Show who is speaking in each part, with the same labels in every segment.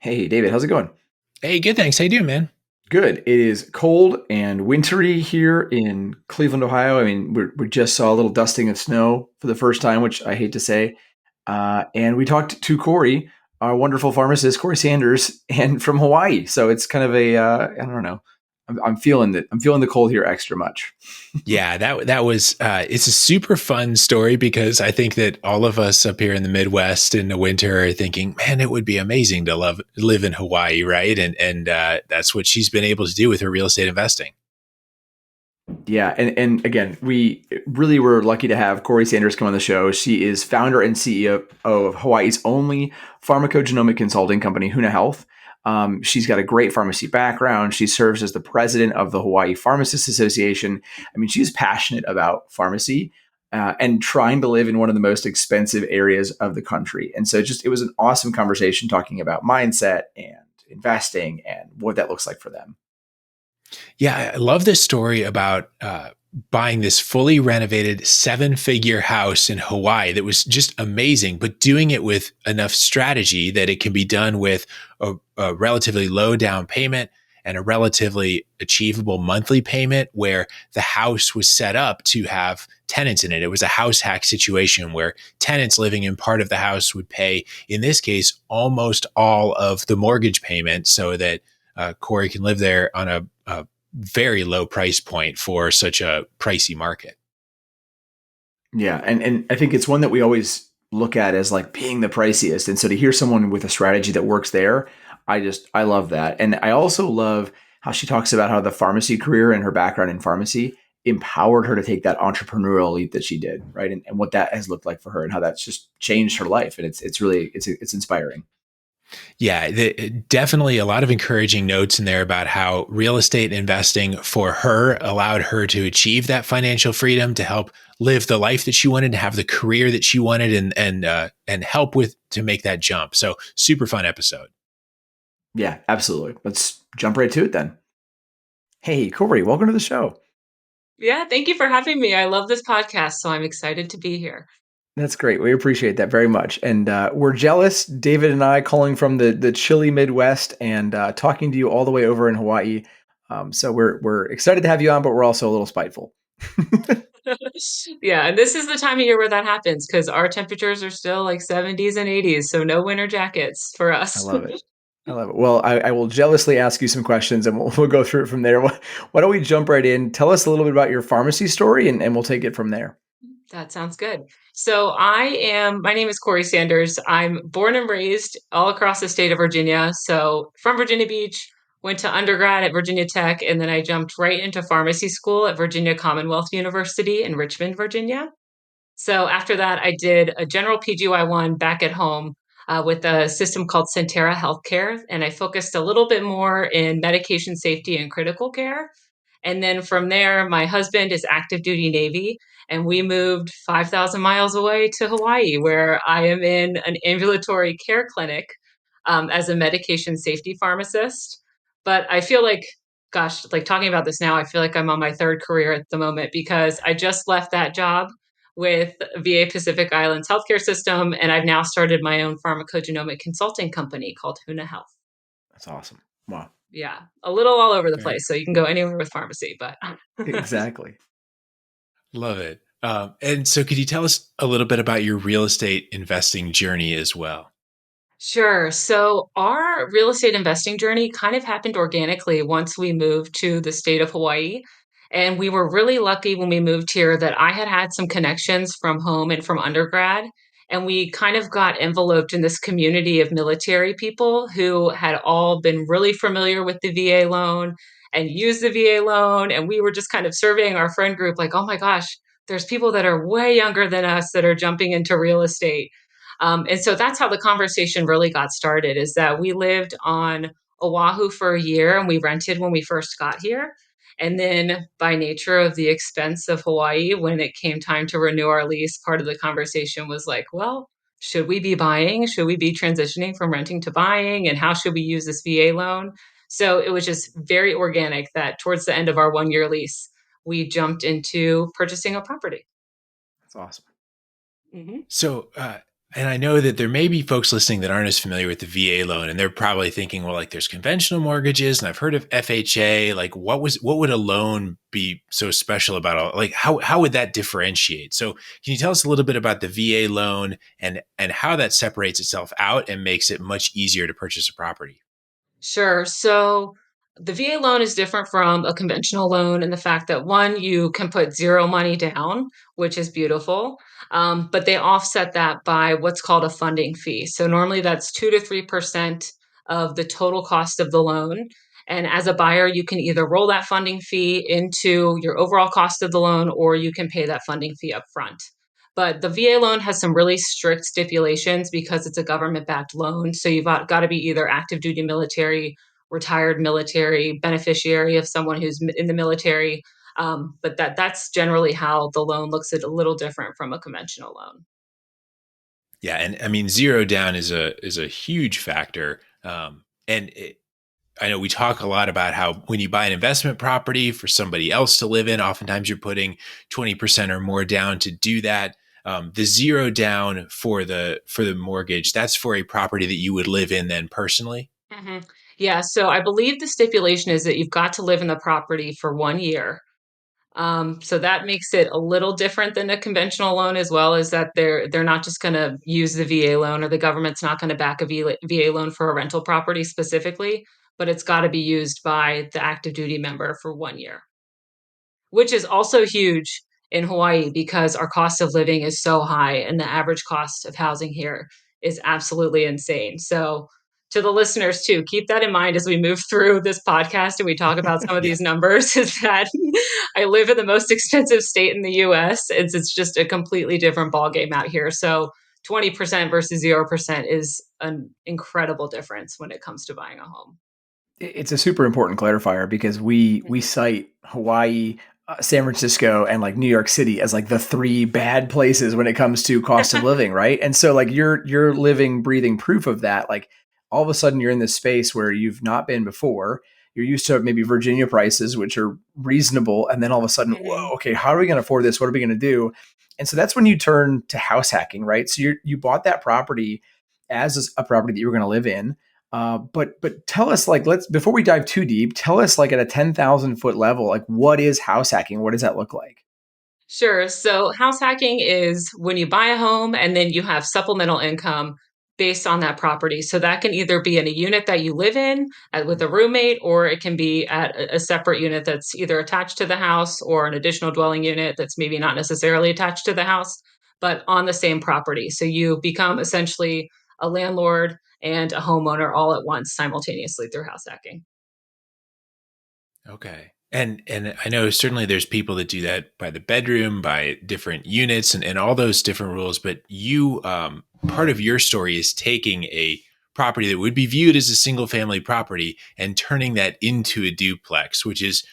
Speaker 1: Hey, David, how's it going?
Speaker 2: Hey, good. Thanks. How you doing, man?
Speaker 1: Good. It is cold and wintry here in Cleveland, Ohio. I mean, we just saw a little dusting of snow for the first time, which I hate to say. And we talked to Corey, our wonderful pharmacist, Corrie Sanders, and from Hawaii. So it's kind of I don't know. I'm feeling it. I'm feeling the cold here extra much.
Speaker 2: Yeah, that was it's a super fun story because I think that all of us up here in the Midwest in the winter are thinking, man, it would be amazing to live in Hawaii, right? And that's what she's been able to do with her real estate investing.
Speaker 1: Yeah, and again, we really were lucky to have Corrie Sanders come on the show. She is founder and CEO of Hawaii's only pharmacogenomic consulting company, Huna Health. She's got a great pharmacy background. She serves as the president of the Hawai'i Pharmacists Association. I mean, she's passionate about pharmacy and trying to live in one of the most expensive areas of the country. And so, just it was an awesome conversation talking about mindset and investing and what that looks like for them.
Speaker 2: Yeah, I love this story about buying this fully renovated seven-figure house in Hawaii that was just amazing, but doing it with enough strategy that it can be done with a relatively low down payment and a relatively achievable monthly payment where the house was set up to have tenants in it. It was a house hack situation where tenants living in part of the house would pay, in this case, almost all of the mortgage payment so that Corey can live there on a very low price point for such a pricey market.
Speaker 1: Yeah, and I think it's one that we always look at as like being the priciest. And so to hear someone with a strategy that works there, I love that. And I also love how she talks about how the pharmacy career and her background in pharmacy empowered her to take that entrepreneurial leap that she did, right? And what that has looked like for her and how that's just changed her life. And it's really it's inspiring.
Speaker 2: Yeah, definitely a lot of encouraging notes in there about how real estate investing for her allowed her to achieve that financial freedom to help live the life that she wanted, to have the career that she wanted, and help with to make that jump. So super fun episode.
Speaker 1: Yeah, absolutely. Let's jump right to it then. Hey, Corey, welcome to the show.
Speaker 3: Yeah, thank you for having me. I love this podcast, so I'm excited to be here.
Speaker 1: That's great. We appreciate that very much. And we're jealous, David and I, calling from the chilly Midwest and talking to you all the way over in Hawaii. So we're excited to have you on, but we're also a little spiteful.
Speaker 3: Yeah, and this is the time of year where that happens because our temperatures are still like 70s and 80s, so no winter jackets for
Speaker 1: I
Speaker 3: us.
Speaker 1: love it. I love it. Well, I will jealously ask you some questions and we'll go through it from there. Why don't we jump right in? Tell us a little bit about your pharmacy story and we'll take it from there.
Speaker 3: That sounds good. So my name is Corrie Sanders. I'm born and raised all across the state of Virginia. So from Virginia Beach, went to undergrad at Virginia Tech, and then I jumped right into pharmacy school at Virginia Commonwealth University in Richmond, Virginia. So after that, I did a general PGY1 back at home with a system called Centera Healthcare, and I focused a little bit more in medication safety and critical care. And then from there, my husband is active duty Navy, and we moved 5,000 miles away to Hawaii, where I am in an ambulatory care clinic as a medication safety pharmacist. But I feel like, gosh, like talking about this now, I feel like I'm on my third career at the moment because I just left that job with VA Pacific Islands healthcare system, and I've now started my own pharmacogenomic consulting company called Huna Health.
Speaker 1: That's awesome. Wow.
Speaker 3: Yeah, a little all over the
Speaker 1: Very
Speaker 3: place, so you can go anywhere with pharmacy, but
Speaker 1: exactly.
Speaker 2: Love it. And so, could you tell us a little bit about your real estate investing journey as well?
Speaker 3: Sure. So our real estate investing journey kind of happened organically once we moved to the state of Hawaii. And we were really lucky when we moved here that I had had some connections from home and from undergrad. And we kind of got enveloped in this community of military people who had all been really familiar with the VA loan and used the VA loan. And we were just kind of surveying our friend group like, oh my gosh, there's people that are way younger than us that are jumping into real estate. And so that's how the conversation really got started is that we lived on Oahu for a year and we rented when we first got here. And then, by nature of the expense of Hawaii, when it came time to renew our lease, part of the conversation was like, well, should we be buying? Should we be transitioning from renting to buying? And how should we use this VA loan? So it was just very organic that towards the end of our 1 year lease, we jumped into purchasing a property.
Speaker 1: That's awesome.
Speaker 2: So, And I know that there may be folks listening that aren't as familiar with the VA loan, and they're probably thinking, well, like there's conventional mortgages, and I've heard of FHA. Like, what would a loan be so special about? Like, how would that differentiate? So, can you tell us a little bit about the VA loan and how that separates itself out and makes it much easier to purchase a property?
Speaker 3: Sure. So the VA loan is different from a conventional loan in the fact that one, you can put zero money down, which is beautiful. But they offset that by what's called a funding fee. So normally that's 2 to 3% of the total cost of the loan. And as a buyer, you can either roll that funding fee into your overall cost of the loan, or you can pay that funding fee up front. But the VA loan has some really strict stipulations because it's a government backed loan. So you've got to be either active duty military, retired military, beneficiary of someone who's in the military. But that's generally how the loan looks at a little different from a conventional loan.
Speaker 2: Yeah, and I mean, zero down is a huge factor. And I know we talk a lot about how when you buy an investment property for somebody else to live in, oftentimes you're putting 20% or more down to do that. The zero down for the mortgage, that's for a property that you would live in then personally.
Speaker 3: hmm Yeah, so I believe the stipulation is that you've got to live in the property for 1 year. So that makes it a little different than a conventional loan, as well as that they're not just going to use the VA loan, or the government's not going to back a VA loan for a rental property specifically, but it's got to be used by the active duty member for 1 year, which is also huge in Hawaii because our cost of living is so high and the average cost of housing here is absolutely insane. So, to the listeners too, keep that in mind as we move through this podcast and we talk about some of
Speaker 2: Yeah.
Speaker 3: these numbers. Is that I live in the most expensive state in the US. It's just a completely different ballgame out here. So 20% versus 0% is an incredible difference when it comes to buying a home.
Speaker 1: It's a super important clarifier because we
Speaker 3: Mhm.
Speaker 1: cite Hawaii, San Francisco, and like New York City as like the three bad places when it comes to cost of living, right? And so like you're living, breathing proof of that. Like all of a sudden you're in this space where you've not been before. You're used to maybe Virginia prices, which are reasonable, and then all of a sudden,
Speaker 3: Mhm.
Speaker 1: whoa, okay, how are we going to afford this? What are we going to do? And so that's when you turn to house hacking, right? So you bought that property as a property that you were going to live in, but tell us, like, let's, before we dive too deep, tell us, like, at a 10,000 foot level, like, what is house hacking? What does that look like?
Speaker 3: Sure. So house hacking is when you buy a home and then you have supplemental income based on that property. So that can either be in a unit that you live in with a roommate, or it can be at a separate unit that's either attached to the house, or an additional dwelling unit that's maybe not necessarily attached to the house, but on the same property. So you become essentially a landlord and a homeowner all at once simultaneously through house hacking.
Speaker 2: Okay. And I know certainly there's people that do that by the bedroom, by different units and all those different rules, but you part of your story is taking a property that would be viewed as a single family property and turning that into a duplex, which is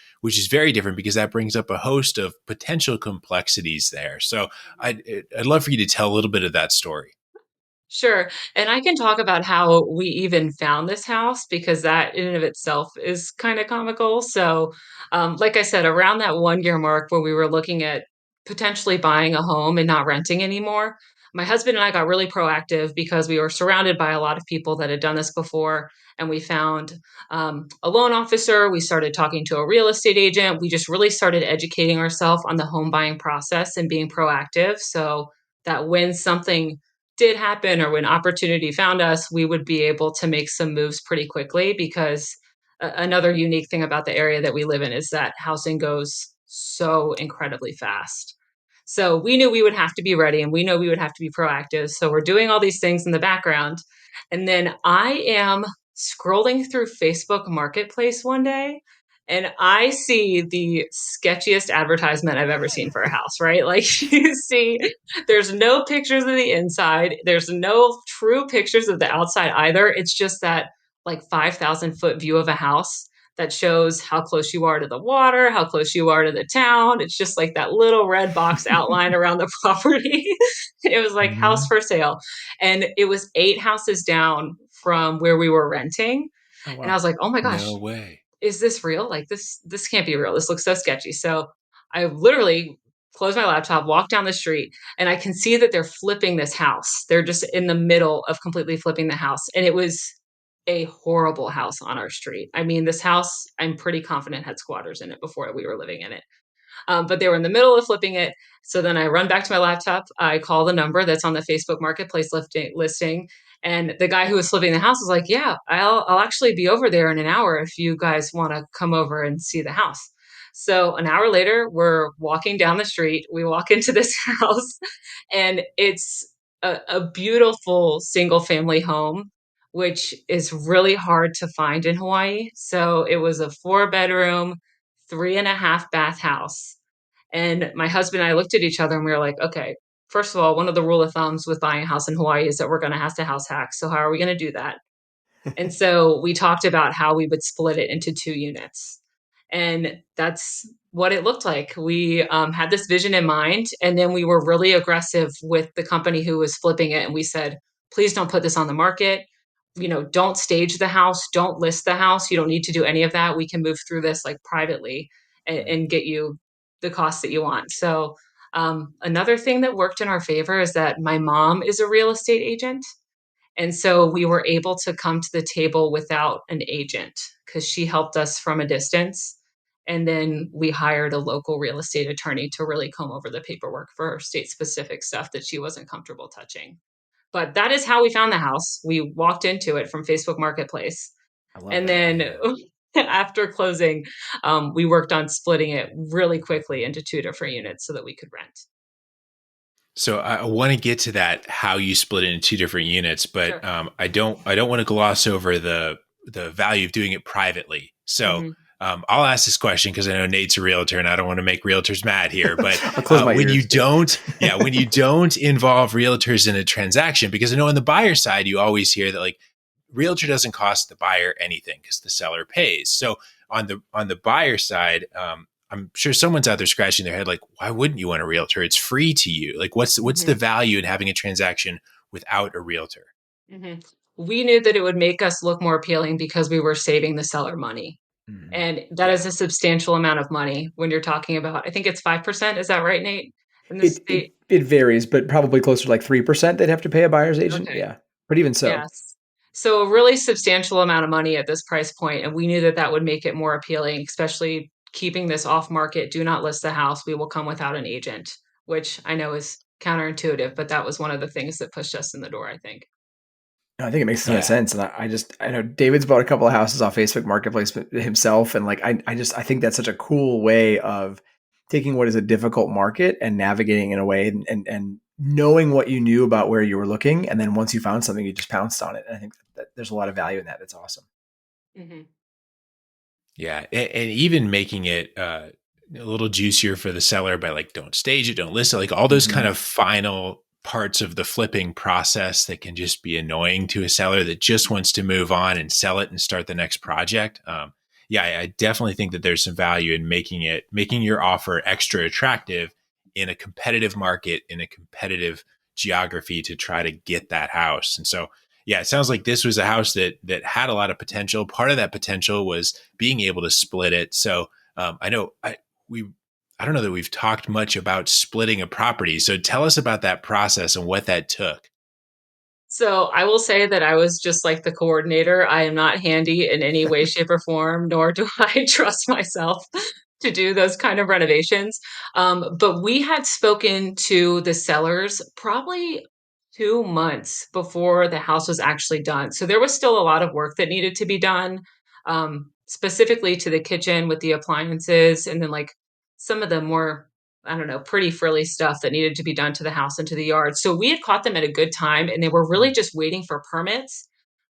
Speaker 2: very different because that brings up a host of potential complexities there. So I'd love for you to tell a little bit of that story.
Speaker 3: Sure. And I can talk about how we even found this house because that in and of itself is kind of comical. So, like I said, around that 1 year mark where we were looking at potentially buying a home and not renting anymore, my husband and I got really proactive because we were surrounded by a lot of people that had done this before. And we found a loan officer. We started talking to a real estate agent. We just really started educating ourselves on the home buying process and being proactive. So that when something did happen or when opportunity found us, we would be able to make some moves pretty quickly because another unique thing about the area that we live in is that housing goes so incredibly fast. So we knew we would have to be ready and we know we would have to be proactive. So we're doing all these things in the background. And then I am scrolling through Facebook Marketplace one day and I see the sketchiest advertisement I've ever seen for a house, right? Like you see there's no pictures of the inside. There's no true pictures of the outside either. It's just that like 5,000 foot view of a house that shows how close you are to the water, how close you are to the town. It's just like that little red box outline around the property. It was like house
Speaker 2: Mhm.
Speaker 3: for sale. And it was 8 houses down from where we were renting.
Speaker 1: Oh,
Speaker 3: And I
Speaker 1: wow.
Speaker 3: was like, oh my
Speaker 2: No
Speaker 3: gosh,
Speaker 2: way.
Speaker 3: is this real? Like this can't be real. This looks so sketchy. So I literally close my laptop, walk down the street, and I can see that they're flipping this house. They're just in the middle of completely flipping the house. And it was a horrible house on our street. I mean, this house, I'm pretty confident had squatters in it before we were living in it. But they were in the middle of flipping it. So then I run back to my laptop. I call the number that's on the Facebook Marketplace listing. And the guy who was flipping the house was like, "Yeah, I'll actually be over there in an hour if you guys want to come over and see the house." So an hour later, we're walking down the street. We walk into this house, and it's a beautiful single family home, which is really hard to find in Hawaii. So it was a 4 bedroom, 3.5 bath house. And my husband and I looked at each other and we were like, okay, first of all, one of the rule of thumbs with buying a house in Hawaii is that we're going to have to house hack. So how are we going to do that? And so we talked about how we would split it into 2 units. And that's what it looked like. We had this vision in mind, and then we were really aggressive with the company who was flipping it. And we said, please don't put this on the market. Don't stage the house, don't list the house. You don't need to do any of that. We can move through this like privately
Speaker 1: Right.
Speaker 3: and get you the cost that you want. So, another thing that worked in our favor is that my mom is a real estate agent. And so we were able to come to the table without an agent because she helped us from a distance. And then we hired a local real estate attorney to really comb over the paperwork for state specific stuff that she wasn't comfortable touching. But that is how we found the house. We walked into it from Facebook Marketplace.
Speaker 1: I love
Speaker 3: And
Speaker 1: that.
Speaker 3: then after closing, we worked on splitting it really quickly into 2 different units so that we could rent.
Speaker 2: So I want to get to that, how you split it into 2 different units, but
Speaker 3: Sure.
Speaker 2: I don't want to gloss over the value of doing it privately. So
Speaker 3: Hmm.
Speaker 2: I'll ask this question because I know Nate's a realtor, and I don't want to make realtors mad here. But
Speaker 1: I'll close my
Speaker 2: when you
Speaker 1: ears.
Speaker 2: don't, yeah, when you don't involve realtors in a transaction, because I know on the buyer side, you always hear that like realtor doesn't cost the buyer anything because the seller pays. So on the buyer side, I'm sure someone's out there scratching their head, like, why wouldn't you want a realtor? It's free to you. Like, what's the
Speaker 3: Hmm.
Speaker 2: value in having a transaction without a realtor?
Speaker 3: Hmm. We knew that it would make us look more appealing because we were saving the seller money.
Speaker 1: Mhm.
Speaker 3: And that
Speaker 2: Yeah.
Speaker 3: is a substantial amount of money when you're talking about, I think it's 5%. Is that right, Nate? In the
Speaker 1: It it
Speaker 3: state?
Speaker 1: it varies, but probably closer to like 3% they'd have to pay a buyer's agent.
Speaker 3: Okay.
Speaker 1: Yeah. But even so.
Speaker 3: Yes. So a really substantial amount of money at this price point, and we knew that that would make it more appealing, especially keeping this off market. Do not list the house. We will come without an agent, which I know is counterintuitive, but that was one of the things that pushed us in the door, I think.
Speaker 1: No, I think it makes a ton of
Speaker 2: Yeah.
Speaker 1: sense. And I know David's bought a couple of houses off Facebook Marketplace himself. And like, I think that's such a cool way of taking what is a difficult market and navigating in a way and knowing what you knew about where you were looking. And then once you found something, you just pounced on it. And I think that there's a lot of value in that. That's awesome.
Speaker 3: Hmm.
Speaker 2: Yeah. And even making it a little juicier for the seller by like, don't stage it, don't list it, like all those kind
Speaker 1: Mhm.
Speaker 2: of final parts of the flipping process that can just be annoying to a seller that just wants to move on and sell it and start the next project. Yeah, I definitely think that there's some value in making your offer extra attractive in a competitive market, in a competitive geography to try to get that house. And so, yeah, it sounds like this was a house that had a lot of potential. Part of that potential was being able to split it. So I know we I don't know that we've talked much about splitting a property. So tell us about that process and what that took.
Speaker 3: So I will say that I was just like the coordinator. I am not handy in any way, shape, or form, nor do I trust myself to do those kind of renovations. But we had spoken to the sellers probably 2 months before the house was actually done. So there was still a lot of work that needed to be done, specifically to the kitchen with the appliances, and then like some of the more, I don't know, pretty frilly stuff that needed to be done to the house and to the yard. So we had caught them at a good time and they were really just waiting for permits,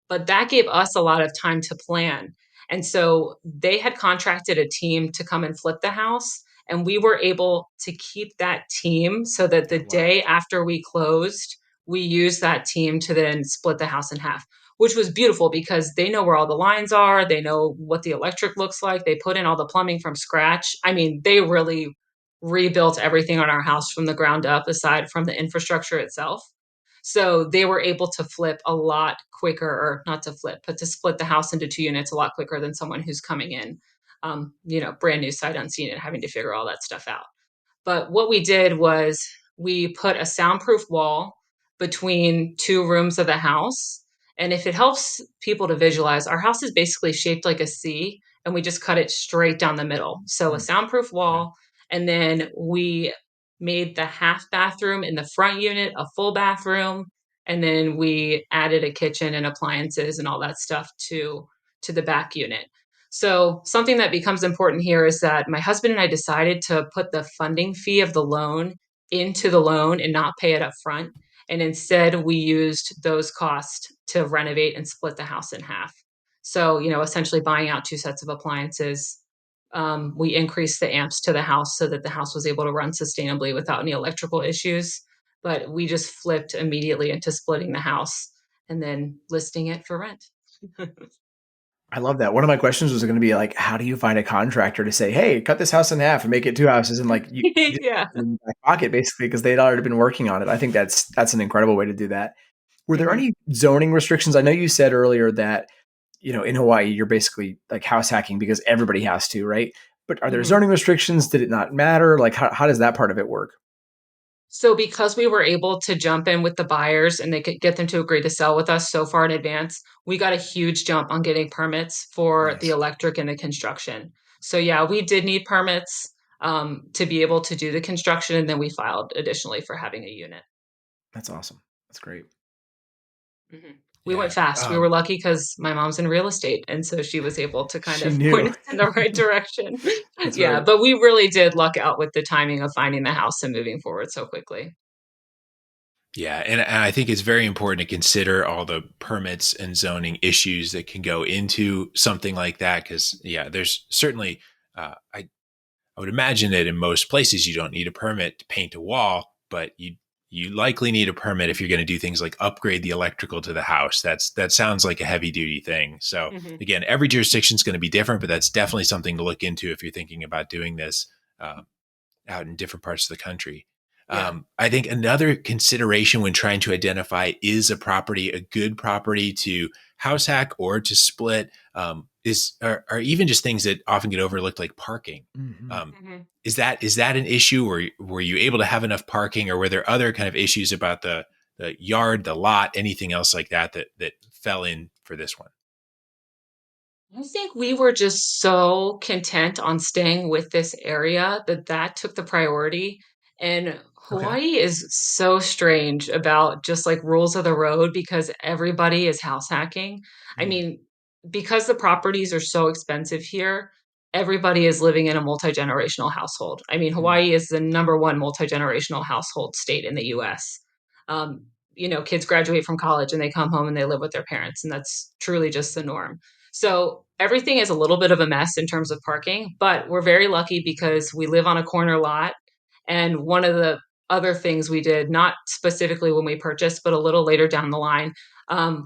Speaker 3: but that gave us a lot of time to plan. And so they had contracted a team to come and flip the house. And we were able to keep that team so that the
Speaker 1: Oh, wow.
Speaker 3: day after we closed, we used that team to then split the house in half, which was beautiful because they know where all the lines are. They know what the electric looks like. They put in all the plumbing from scratch. I mean, they really rebuilt everything on our house from the ground up, aside from the infrastructure itself. So they were able to flip a lot quicker, or not to flip, but to split the house into 2 units a lot quicker than someone who's coming in, brand new sight unseen and having to figure all that stuff out. But what we did was we put a soundproof wall between two rooms of the house. And if it helps people to visualize, our house is basically shaped like a C, and we just cut it straight down the middle. So a
Speaker 1: Mm,
Speaker 3: soundproof
Speaker 1: okay.
Speaker 3: wall. And then we made the half bathroom in the front unit a full bathroom. And then we added a kitchen and appliances and all that stuff to the back unit. So, something that becomes important here is that my husband and I decided to put the funding fee of the loan into the loan and not pay it up front. And instead, we used those costs to renovate and split the house in half. So, essentially buying out two sets of appliances. We increased the amps to the house so that the house was able to run sustainably without any electrical issues. But we just flipped immediately into splitting the house and then listing it for rent.
Speaker 1: I love that. One of my questions was going to be like, how do you find a contractor to say, hey, cut this house in half and make it two houses? And like, you just
Speaker 3: Yeah.
Speaker 1: in your back pocket basically because they'd already been working on it. I think that's an incredible way to do that. Were there
Speaker 3: Mhm.
Speaker 1: any zoning restrictions? I know you said earlier that, in Hawaii, you're basically like house hacking because everybody has to, right? But are there
Speaker 3: Mhm.
Speaker 1: zoning restrictions? Did it not matter? Like, how does that part of it work?
Speaker 3: So because we were able to jump in with the buyers and they could get them to agree to sell with us so far in advance, we got a huge jump on getting permits for the
Speaker 1: Nice.
Speaker 3: electric and the construction. So yeah, we did need permits to be able to do the construction, and then we filed additionally for having a unit.
Speaker 1: That's awesome. That's great.
Speaker 3: Mhm. We went
Speaker 2: Yeah.
Speaker 3: fast. We were lucky because my mom's in real estate, and so she was able to kind
Speaker 1: She
Speaker 3: of
Speaker 1: knew.
Speaker 3: point us in the right direction.
Speaker 1: That's
Speaker 3: Yeah,
Speaker 1: right.
Speaker 3: but we really did luck out with the timing of finding the house and moving forward so quickly.
Speaker 2: Yeah, and I think it's very important to consider all the permits and zoning issues that can go into something like that. Because yeah, there's certainly I would imagine that in most places you don't need a permit to paint a wall, but you likely need a permit if you're going to do things like upgrade the electrical to the house. That sounds like a heavy duty thing. So
Speaker 3: Mhm.
Speaker 2: again, every jurisdiction is going to be different, but that's definitely something to look into if you're thinking about doing this. Out in different parts of the country.
Speaker 3: Yeah.
Speaker 2: I think another consideration when trying to identify is a property a good property to house hack or to split are even just things that often get overlooked like parking.
Speaker 1: Mhm.
Speaker 2: Um,
Speaker 3: Mhm.
Speaker 2: is that an issue, or were you able to have enough parking, or were there other kind of issues about the yard, the lot, anything else like that fell in for this one?
Speaker 3: I think we were just so content on staying with this area that that took the priority. And
Speaker 1: Okay.
Speaker 3: Hawaii is so strange about just like rules of the road because everybody is house hacking. I
Speaker 1: Mm,
Speaker 3: mean, because the properties are so expensive here, everybody is living in a multi-generational household. I mean,
Speaker 1: mm.
Speaker 3: Hawaii is the number one multi-generational household state in the US. Um, kids graduate from college and they come home and they live with their parents, and that's truly just the norm. So everything is a little bit of a mess in terms of parking, but we're very lucky because we live on a corner lot. And one of the other things we did, not specifically when we purchased, but a little later down the line,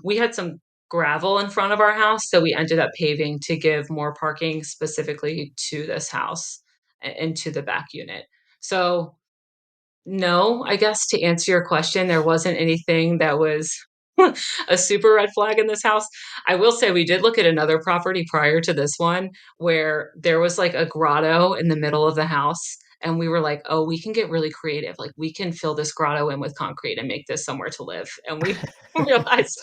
Speaker 3: we had some gravel in front of our house. So we ended up paving to give more parking specifically to this house and to the back unit. So no, I guess to answer your question, there wasn't anything that was a super red flag in this house. I will say we did look at another property prior to this one where there was like a grotto in the middle of the house. And we were like, oh, we can get really creative. Like, we can fill this grotto in with concrete and make this somewhere to live. And we realized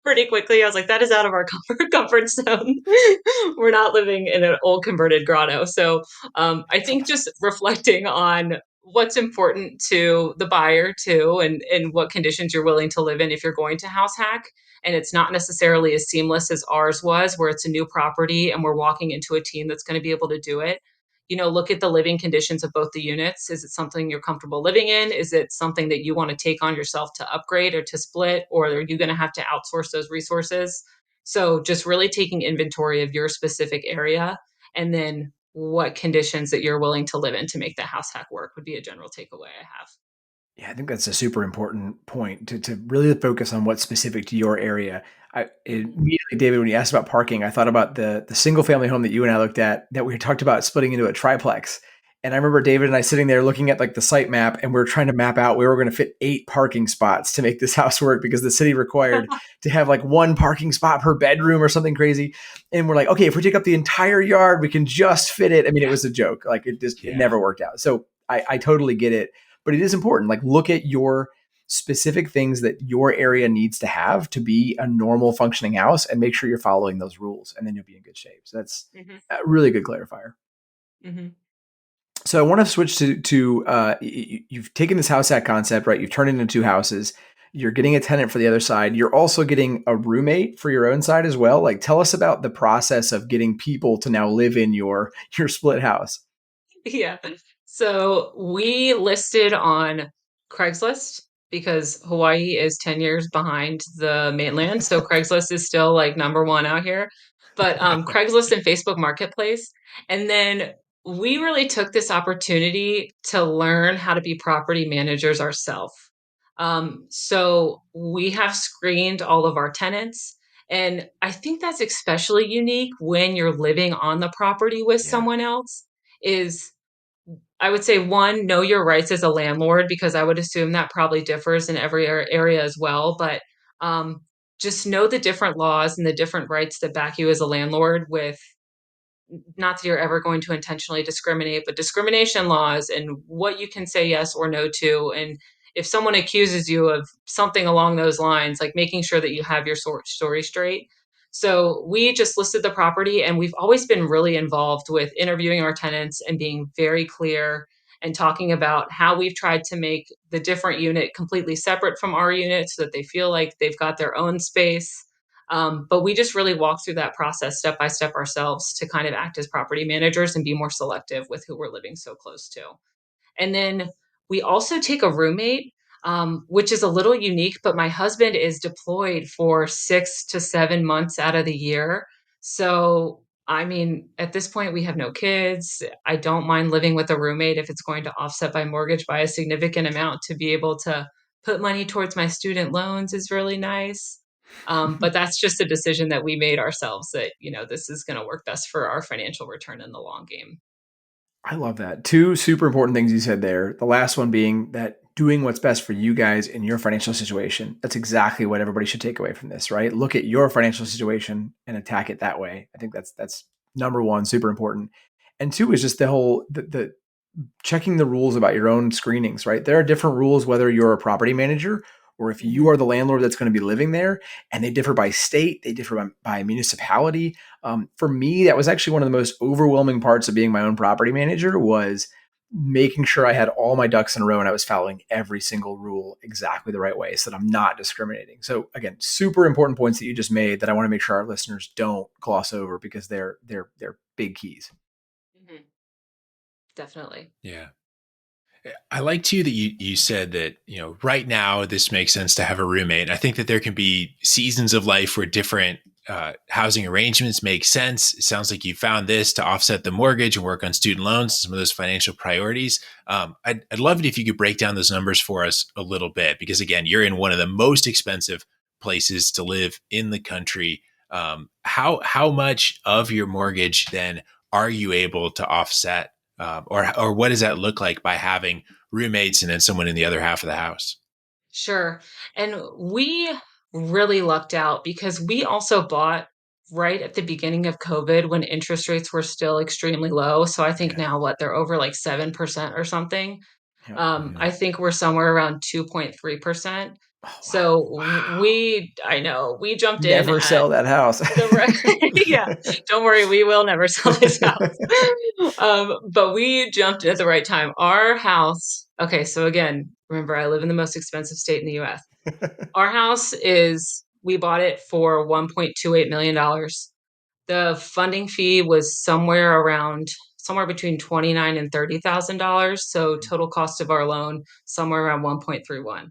Speaker 3: pretty quickly, I was like, that is out of our comfort zone. We're not living in an old converted grotto. So I
Speaker 1: That's
Speaker 3: think
Speaker 1: awesome.
Speaker 3: just reflecting on what's important to the buyer too, and what conditions you're willing to live in if you're going to house hack, and it's not necessarily as seamless as ours was where it's a new property and we're walking into a team that's going to be able to do it. Look at the living conditions of both the units. Is it something you're comfortable living in? Is it something that you want to take on yourself to upgrade or to split, or are you going to have to outsource those resources? So just really taking inventory of your specific area, and then what conditions that you're willing to live in to make that house hack work would be a general takeaway I have.
Speaker 1: Yeah, I think that's a super important point to really focus on what's specific to your area.
Speaker 3: Mhm.
Speaker 1: Immediately, David, when you asked about parking, I thought about the single family home that you and I looked at that we had talked about splitting into a triplex. And I remember David and I sitting there looking at like the site map, and we are trying to map out where we were going to fit 8 parking spots to make this house work because the city required to have like 1 parking spot per bedroom or something crazy. And we're like, okay, if we take up the entire yard, we can just fit it. I mean, it
Speaker 2: Yeah,
Speaker 1: was a joke. Like it
Speaker 2: yeah,
Speaker 1: never worked out. So I totally get it, but it is important. Like, look at your specific things that your area needs to have to be a normal functioning house, and make sure you're following those rules, and then you'll be in good shape. So that's
Speaker 3: Hmm.
Speaker 1: a really good clarifier.
Speaker 3: Hmm.
Speaker 1: So I want to switch to you've taken this house hack concept, right? You've turned it into two houses. You're getting a tenant for the other side. You're also getting a roommate for your own side as well. Like, tell us about the process of getting people to now live in your split house.
Speaker 3: Yeah. So we listed on Craigslist because Hawaii is 10 years behind the mainland. So Craigslist is still like number one out here. But Craigslist and Facebook Marketplace. And then we really took this opportunity to learn how to be property managers ourselves. So we have screened all of our tenants. And I think that's especially unique when you're living on the property with
Speaker 1: Yeah.
Speaker 3: someone else is I would say one, know your rights as a landlord, because I would assume that probably differs in every area as well. But um, just know the different laws and the different rights that back you as a landlord with not that you're ever going to intentionally discriminate, but discrimination laws and what you can say yes or no to. And if someone accuses you of something along those lines, like making sure that you have your story straight. So we just listed the property, and we've always been really involved with interviewing our tenants and being very clear and talking about how we've tried to make the different unit completely separate from our unit so that they feel like they've got their own space. But we just really walk through that process step by step ourselves to kind of act as property managers and be more selective with who we're living so close to. And then we also take a roommate, which is a little unique, but my husband is deployed for 6 to 7 months out of the year. So, I mean, at this point, we have no kids. I don't mind living with a roommate if it's going to offset my mortgage by a significant amount to be able to put money towards my student loans is really nice. But that's just a decision that we made ourselves that, this is going to work best for our financial return in the long game.
Speaker 1: I love that. Two super important things you said there. The last one being that doing what's best for you guys in your financial situation. That's exactly what everybody should take away from this, right? Look at your financial situation and attack it that way. I think that's number one, super important. And two is just the whole the checking the rules about your own screenings, right? There are different rules whether you're a property manager or if you
Speaker 3: Mhm.
Speaker 1: are the landlord that's going to be living there, and they differ by state, they differ by municipality. For me, that was actually one of the most overwhelming parts of being my own property manager was making sure I had all my ducks in a row and I was following every single rule exactly the right way so that I'm not discriminating. So again, super important points that you just made that I want to make sure our listeners don't gloss over because they're big keys.
Speaker 3: Mhm. Definitely.
Speaker 2: Yeah. I like too that you said that, right now this makes sense to have a roommate. I think that there can be seasons of life where different housing arrangements make sense. It sounds like you found this to offset the mortgage and work on student loans, some of those financial priorities. I'd love it if you could break down those numbers for us a little bit, because again, you're in one of the most expensive places to live in the country. How much of your mortgage then are you able to offset? Or what does that look like by having roommates and then someone in the other half of the house?
Speaker 3: Sure. And we really lucked out because we also bought right at the beginning of COVID when interest rates were still extremely low. So I think
Speaker 1: Yeah.
Speaker 3: now they're over like 7% or something.
Speaker 1: Yeah.
Speaker 2: Mhm.
Speaker 3: I think we're somewhere around 2.3%.
Speaker 1: Oh, wow.
Speaker 3: So
Speaker 2: Wow.
Speaker 3: I know, we jumped in
Speaker 1: Never
Speaker 3: at
Speaker 1: sell that house.
Speaker 3: the right. Yeah, don't worry, we will never sell this house. But we jumped at the right time. Our house, okay, so again, remember I live in the most expensive state in the US. Our house we bought it for $1.28 million. The funding fee was somewhere between 29 and $30,000. So total cost of our loan somewhere around 1.31.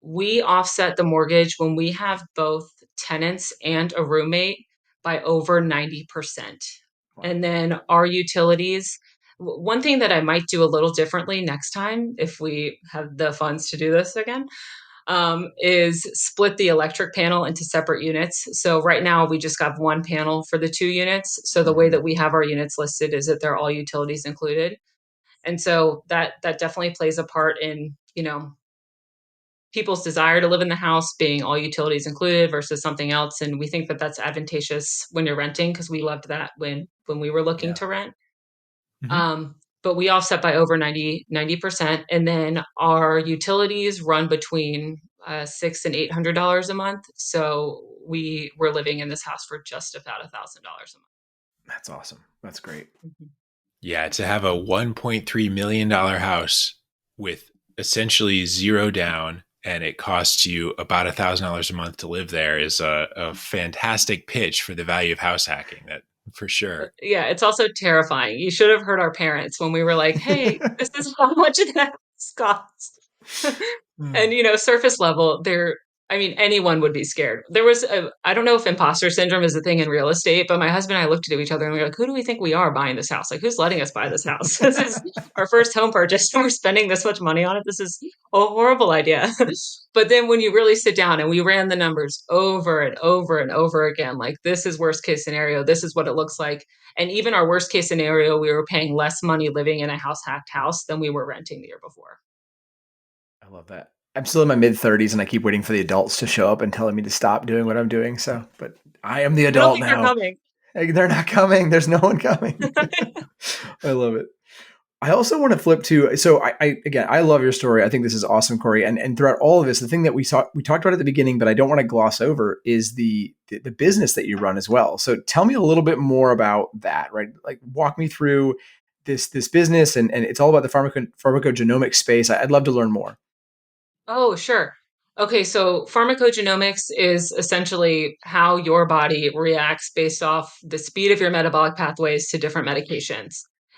Speaker 3: We offset the mortgage when we have both tenants and a roommate by over 90%.
Speaker 1: Wow.
Speaker 3: And then our utilities, one thing that I might do a little differently next time, if we have the funds to do this again, is split the electric panel into separate units. So right now we just got one panel for the two units. So the way
Speaker 1: Mhm.
Speaker 3: that we have our units listed is that they're all utilities included. And so that definitely plays a part in, people's desire to live in the house being all utilities included versus something else. And we think that that's advantageous when you're renting because we loved that when we were looking
Speaker 1: Yeah.
Speaker 3: to rent.
Speaker 2: Mhm.
Speaker 3: Um, but we offset by over 90%. And then our utilities run between $600 and $800 a month. So we were living in this house for just about $1,000 a month.
Speaker 1: That's awesome. That's great.
Speaker 3: Mhm.
Speaker 2: Yeah, to have a $1.3 million house with essentially zero down and it costs you about $1,000 a month to live there is a fantastic pitch for the value of house hacking. That for sure.
Speaker 3: Yeah, it's also terrifying. You should have heard our parents when we were like, "Hey, this is how much it costs." And, surface level, I mean, anyone would be scared. I don't know if imposter syndrome is a thing in real estate, but my husband and I looked at each other and we were like, who do we think we are buying this house? Like, who's letting us buy this house? This is our first home purchase and we're spending this much money on it. This is a horrible idea. But then when you really sit down and we ran the numbers over and over and over again, like, this is worst case scenario. This is what it looks like. And even our worst case scenario, we were paying less money living in a house hacked house than we were renting the year before.
Speaker 1: I love that. I'm still in my mid 30s and I keep waiting for the adults to show up and telling me to stop doing what I'm doing. So, but I am the
Speaker 3: I don't
Speaker 1: adult
Speaker 3: think they're
Speaker 1: now.
Speaker 3: coming.
Speaker 1: Hey, they're not coming. There's no one coming. I love it. I also want to flip to, so again, I love your story. I think this is awesome, Corey. And throughout all of this, the thing that we talked about at the beginning, but I don't want to gloss over is the business that you run as well. So tell me a little bit more about that, right? Like walk me through this business and it's all about the pharmacogenomic space. I'd love to learn more.
Speaker 3: Oh, sure. Okay, so pharmacogenomics is essentially how your body reacts based off the speed of your metabolic pathways to different medications.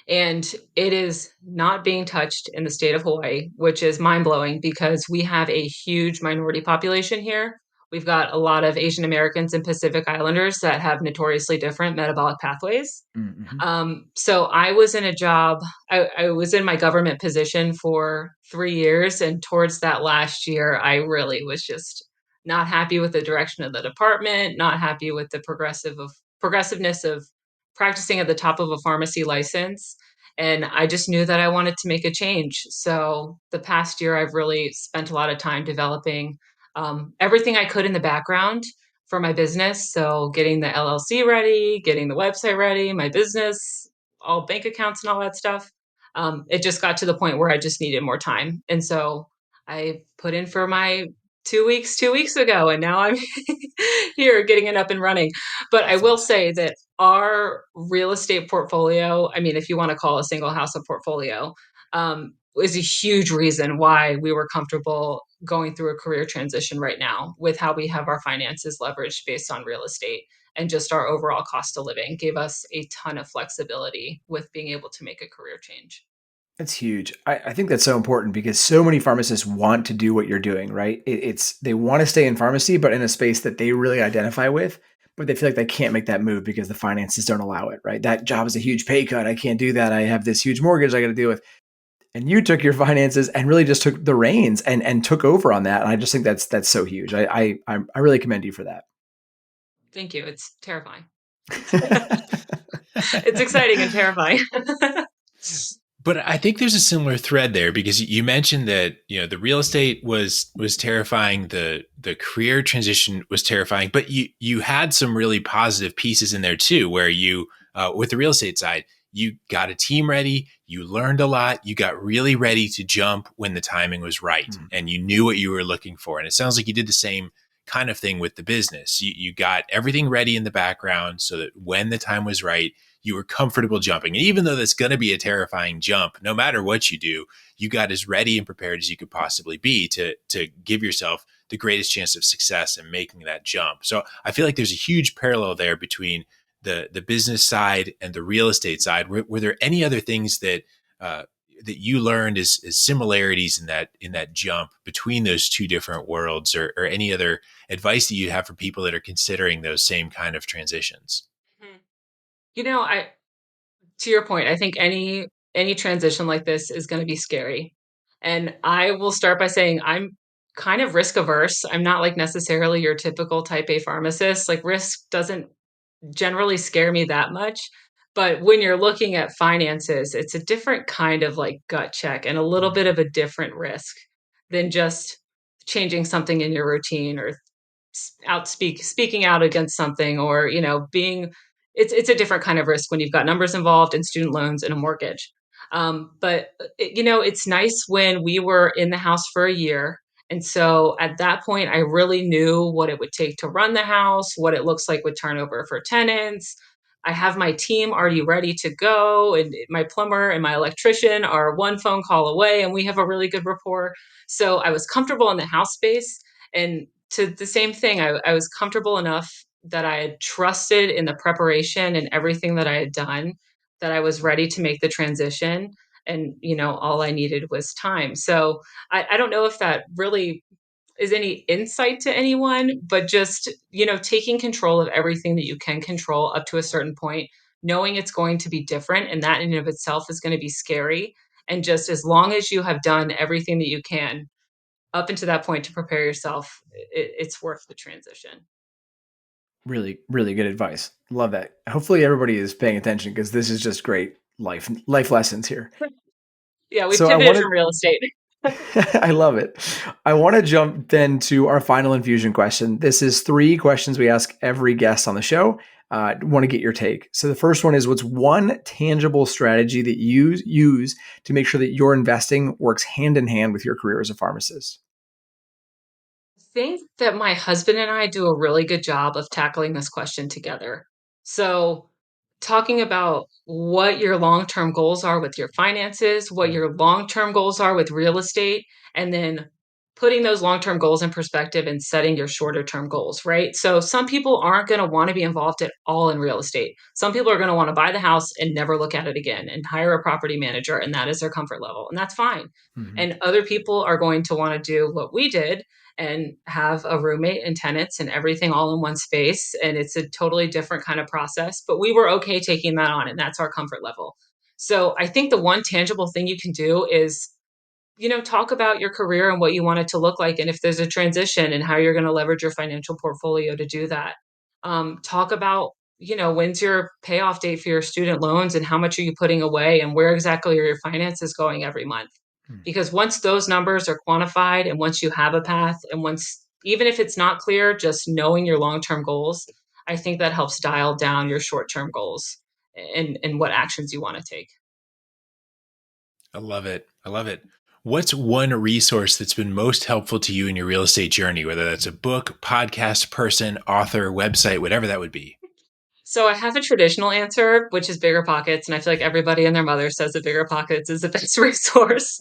Speaker 3: And it is not being touched in the state of Hawaii, which is mind blowing because we have a huge minority population here. We've got a lot of Asian Americans and Pacific Islanders that have notoriously different metabolic pathways.
Speaker 1: Mm-hmm.
Speaker 3: So I was in a job, I was in my government position for 3 years. And towards that last year, I really was just not happy with the direction of the department, not happy with the progressiveness of practicing at the top of a pharmacy license. And I just knew that I wanted to make a change. So the past year, I've really spent a lot of time developing everything I could in the background for my business. So getting the LLC ready, getting the website ready, my business, all bank accounts and all that stuff. It just got to the point where I just needed more time. And so I put in for my 2 weeks 2 weeks ago, and now I'm here getting it up and running. But I
Speaker 1: That's
Speaker 3: will
Speaker 1: awesome.
Speaker 3: say that our real estate portfolio, I mean, if you want to call a single house a portfolio, is a huge reason why we were comfortable going through a career transition right now with how we have our finances leveraged based on real estate, and just our overall cost of living gave us a ton of flexibility with being able to make a career change.
Speaker 1: That's huge. I think that's so important because so many pharmacists want to do what you're doing, right? It's they want to stay in pharmacy, but in a space that they really identify with, but they feel like they can't make that move because the finances don't allow it, right? That job is a huge pay cut. I can't do that. I have this huge mortgage I got to deal with. And you took your finances and really just took the reins and took over on that. And I just think that's so huge. I really commend you for that.
Speaker 3: Thank you. It's terrifying. It's exciting and terrifying.
Speaker 2: But I think there's a similar thread there because you mentioned that the real estate was terrifying, the career transition was terrifying, but you had some really positive pieces in there too, where you with the real estate side, you got a team ready, you learned a lot, you got really ready to jump when the timing was right, and you knew what you were looking for. And it sounds like you did the same kind of thing with the business. You got everything ready in the background so that when the time was right, you were comfortable jumping. And even though that's going to be a terrifying jump, no matter what you do, you got as ready and prepared as you could possibly be to give yourself the greatest chance of success in making that jump. So I feel like there's a huge parallel there between the business side and the real estate side. Were there any other things that that you learned as similarities in that jump between those two different worlds, or any other advice that you have for people that are considering those same kind of transitions?
Speaker 3: Mhm. I to your point, I think any transition like this is going to be scary. And I will start by saying I'm kind of risk averse. I'm not like necessarily your typical type A pharmacist. Like risk doesn't generally scare me that much. But when you're looking at finances, it's a different kind of like gut check and a little bit of a different risk than just changing something in your routine or speaking out against something, or being it's a different kind of risk when you've got numbers involved and student loans and a mortgage. It's nice when we were in the house for a year. And so at that point, I really knew what it would take to run the house, what it looks like with turnover for tenants. I have my team already ready to go, and my plumber and my electrician are one phone call away, and we have a really good rapport. So I was comfortable in the house space. And to the same thing, I was comfortable enough that I had trusted in the preparation and everything that I had done, that I was ready to make the transition. And, all I needed was time. So I don't know if that really is any insight to anyone, but just, taking control of everything that you can control up to a certain point, knowing it's going to be different. And that in and of itself is going to be scary. And just as long as you have done everything that you can up until that point to prepare yourself, it's worth the transition.
Speaker 1: Really, really good advice. Love that. Hopefully everybody is paying attention because this is just great life lessons here.
Speaker 3: Yeah, we've
Speaker 1: So I
Speaker 3: pivoted
Speaker 1: wanted
Speaker 3: from real estate.
Speaker 1: I love it. I want to jump then to our final infusion question. This is 3 questions we ask every guest on the show. Want to get your take. So the first one is, what's one tangible strategy that you use to make sure that your investing works hand in hand with your career as a pharmacist?
Speaker 3: Think that my husband and I do a really good job of tackling this question together. So, talking about what your long term goals are with your finances, what
Speaker 1: Mm.
Speaker 3: your long term goals are with real estate, and then putting those long term goals in perspective and setting your shorter term goals, right? So, some people aren't going to want to be involved at all in real estate. Some people are going to want to buy the house and never look at it again and hire a property manager, and that is their comfort level. And that's fine.
Speaker 1: Mhm.
Speaker 3: And other people are going to want to do what we did and have a roommate and tenants and everything all in one space. And it's a totally different kind of process, but we were okay taking that on, and that's our comfort level. So I think the one tangible thing you can do is, talk about your career and what you want it to look like. And if there's a transition and how you're going to leverage your financial portfolio to do that. Talk about, when's your payoff date for your student loans and how much are you putting away and where exactly are your finances going every month?
Speaker 1: Mm.
Speaker 3: Because once those numbers are quantified and once you have a path and once, even if it's not clear, just knowing your long-term goals, I think that helps dial down your short-term goals and what actions you want to take.
Speaker 2: I love it. I love it. What's one resource that's been most helpful to you in your real estate journey, whether that's a book, podcast, person, author, website, whatever that would be?
Speaker 3: So I have a traditional answer, which is Bigger Pockets, and I feel like everybody and their mother says that Bigger Pockets is the best resource.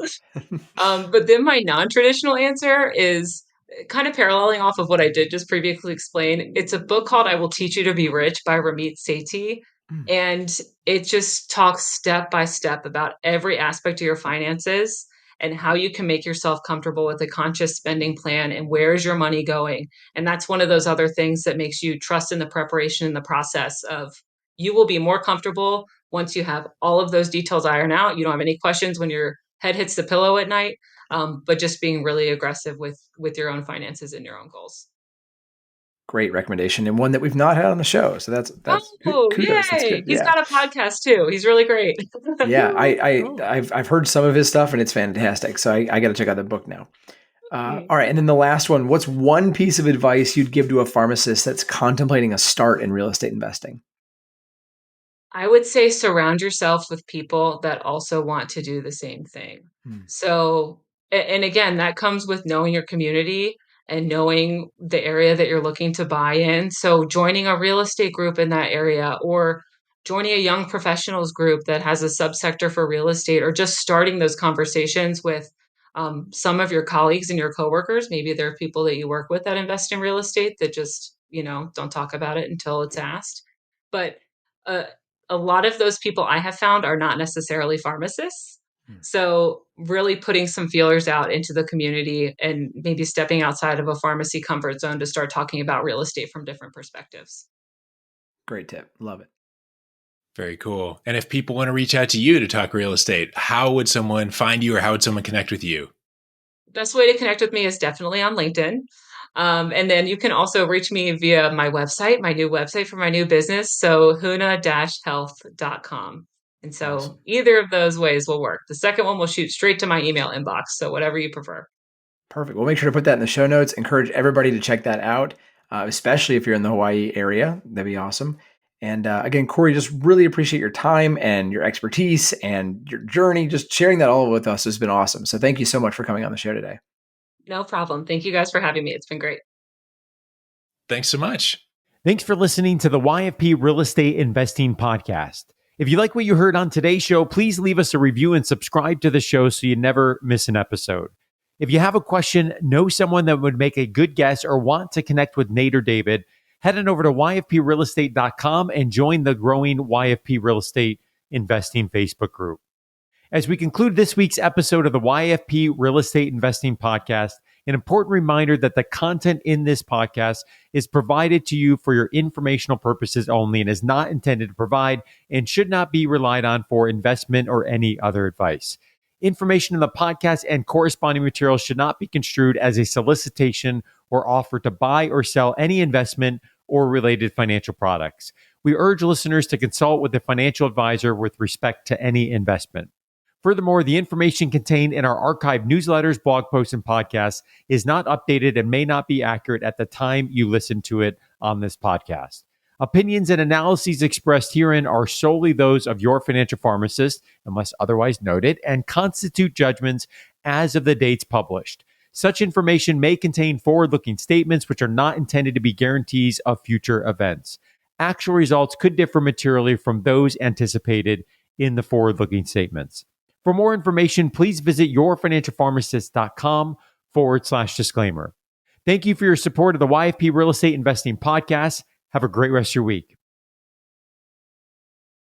Speaker 3: But then my non-traditional answer is kind of paralleling off of what I did just previously explain. It's a book called I Will Teach You to Be Rich by Ramit Sethi.
Speaker 1: Mm.
Speaker 3: And it just talks step by step about every aspect of your finances and how you can make yourself comfortable with a conscious spending plan and where is your money going. And that's one of those other things that makes you trust in the preparation and the process of you will be more comfortable once you have all of those details ironed out. You don't have any questions when your head hits the pillow at night, but just being really aggressive with your own finances and your own goals.
Speaker 1: Great recommendation, and one that we've not had on the show. So that's
Speaker 3: Oh,
Speaker 1: kudos. That's
Speaker 3: yay!
Speaker 1: good.
Speaker 3: He's
Speaker 1: Yeah.
Speaker 3: got a podcast too. He's really great.
Speaker 1: Yeah,
Speaker 2: Cool.
Speaker 1: I've heard some of his stuff and it's fantastic. So I got to check out the book now. All right, and then the last one. What's one piece of advice you'd give to a pharmacist that's contemplating a start in real estate investing?
Speaker 3: I would say surround yourself with people that also want to do the same thing.
Speaker 1: Hmm.
Speaker 3: So, and again, that comes with knowing your community and knowing the area that you're looking to buy in. So, joining a real estate group in that area or joining a young professionals group that has a subsector for real estate or just starting those conversations with some of your colleagues and your coworkers. Maybe there are people that you work with that invest in real estate that just, don't talk about it until it's asked. But uh, a lot of those people I have found are not necessarily pharmacists.
Speaker 1: Hmm.
Speaker 3: So, really putting some feelers out into the community and maybe stepping outside of a pharmacy comfort zone to start talking about real estate from different perspectives.
Speaker 1: Great tip. Love it.
Speaker 2: Very cool. And if people want to reach out to you to talk real estate, how would someone find you or how would someone connect with you?
Speaker 3: Best way to connect with me is definitely on LinkedIn. And then you can also reach me via my website, my new website for my new business. So huna-health.com. And so
Speaker 1: Awesome.
Speaker 3: either of those ways will work. The second one will shoot straight to my email inbox. So whatever you prefer.
Speaker 1: Perfect. We'll make sure to put that in the show notes. Encourage everybody to check that out, especially if you're in the Hawaii area. That'd be awesome. And again, Corrie, just really appreciate your time and your expertise and your journey. Just sharing that all with us has been awesome. So thank you so much for coming on the show today.
Speaker 3: No problem. Thank you guys for having me. It's been great.
Speaker 2: Thanks so much.
Speaker 4: Thanks for listening to the YFP Real Estate Investing Podcast. If you like what you heard on today's show, please leave us a review and subscribe to the show so you never miss an episode. If you have a question, know someone that would make a good guest, or want to connect with Nate or David, head on over to yfprealestate.com and join the growing YFP Real Estate Investing Facebook group. As we conclude this week's episode of the YFP Real Estate Investing Podcast, an important reminder that the content in this podcast is provided to you for your informational purposes only and is not intended to provide and should not be relied on for investment or any other advice. Information in the podcast and corresponding materials should not be construed as a solicitation or offer to buy or sell any investment or related financial products. We urge listeners to consult with a financial advisor with respect to any investment. Furthermore, the information contained in our archived newsletters, blog posts, and podcasts is not updated and may not be accurate at the time you listen to it on this podcast. Opinions and analyses expressed herein are solely those of your financial pharmacist, unless otherwise noted, and constitute judgments as of the dates published. Such information may contain forward-looking statements which are not intended to be guarantees of future events. Actual results could differ materially from those anticipated in the forward-looking statements. For more information, please visit yourfinancialpharmacist.com/disclaimer. Thank you for your support of the YFP Real Estate Investing Podcast. Have a great rest of your week.